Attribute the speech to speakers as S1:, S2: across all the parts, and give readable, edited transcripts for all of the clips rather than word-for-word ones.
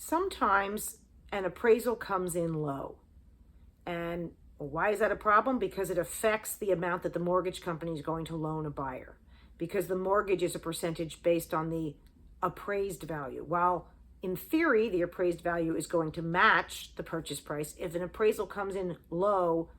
S1: Sometimes an appraisal comes in low. And why is that a problem? Because it affects the amount that the mortgage company is going to loan a buyer. Because the mortgage is a percentage based on the appraised value. While in theory, the appraised value is going to match the purchase price. If an appraisal comes in low,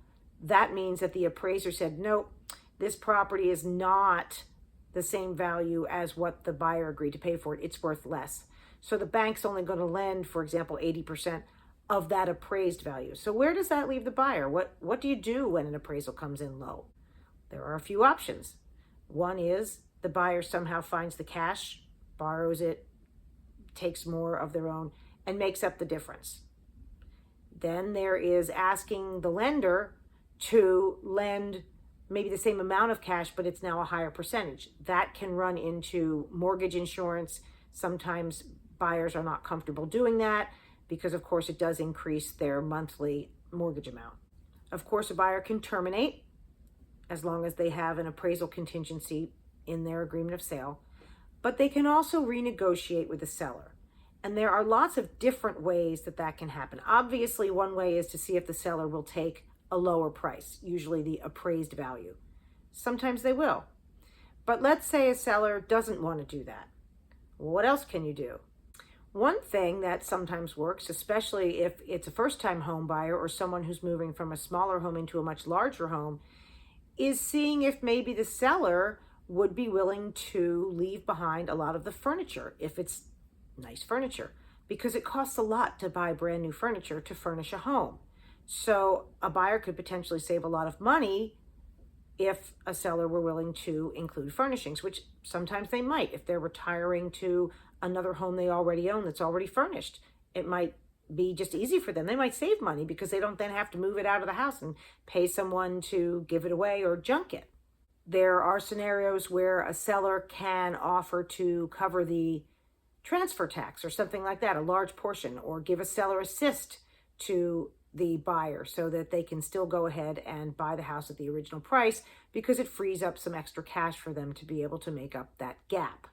S1: that means that the appraiser said, nope, this property is not the same value as what the buyer agreed to pay for it. It's worth less. So the bank's only going to lend, for example, 80% of that appraised value. So where does that leave the buyer? What do you do when an appraisal comes in low? There are a few options. One is the buyer somehow finds the cash, borrows it, takes more of their own, and makes up the difference. Then there is asking the lender to lend maybe the same amount of cash, but it's now a higher percentage. That can run into mortgage insurance. Sometimes buyers are not comfortable doing that because, of course, it does increase their monthly mortgage amount. Of course, a buyer can terminate as long as they have an appraisal contingency in their agreement of sale, but they can also renegotiate with the seller. And there are lots of different ways that that can happen. Obviously, one way is to see if the seller will take a lower price, usually the appraised value. Sometimes they will. But let's say a seller doesn't want to do that. What else can you do? One thing that sometimes works, especially if it's a first-time home buyer or someone who's moving from a smaller home into a much larger home, is seeing if maybe the seller would be willing to leave behind a lot of the furniture, if it's nice furniture, because it costs a lot to buy brand new furniture to furnish a home. So a buyer could potentially save a lot of money if a seller were willing to include furnishings, which sometimes they might. If they're retiring to another home they already own that's already furnished, it might be just easy for them. They might save money because they don't then have to move it out of the house and pay someone to give it away or junk it. There are scenarios where a seller can offer to cover the transfer tax or something like that, a large portion, or give a seller assist to the buyer so that they can still go ahead and buy the house at the original price because it frees up some extra cash for them to be able to make up that gap.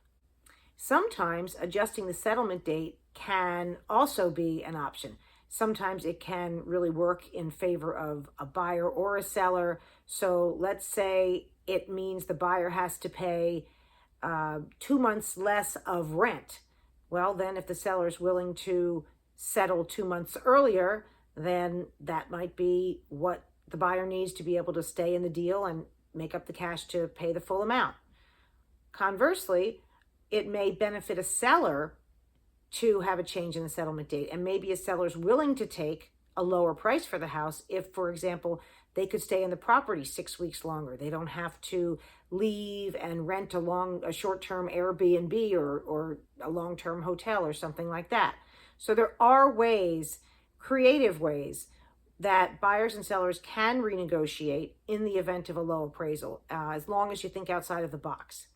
S1: Sometimes adjusting the settlement date can also be an option. Sometimes it can really work in favor of a buyer or a seller. So let's say it means the buyer has to pay 2 months less of rent. Well, then if the seller is willing to settle 2 months earlier, then that might be what the buyer needs to be able to stay in the deal and make up the cash to pay the full amount. Conversely, it may benefit a seller to have a change in the settlement date, and maybe a seller is willing to take a lower price for the house if, for example, they could stay in the property 6 weeks longer. They don't have to leave and rent a short-term Airbnb or a long-term hotel or something like that. So there are ways, creative ways, that buyers and sellers can renegotiate in the event of a low appraisal, as long as you think outside of the box.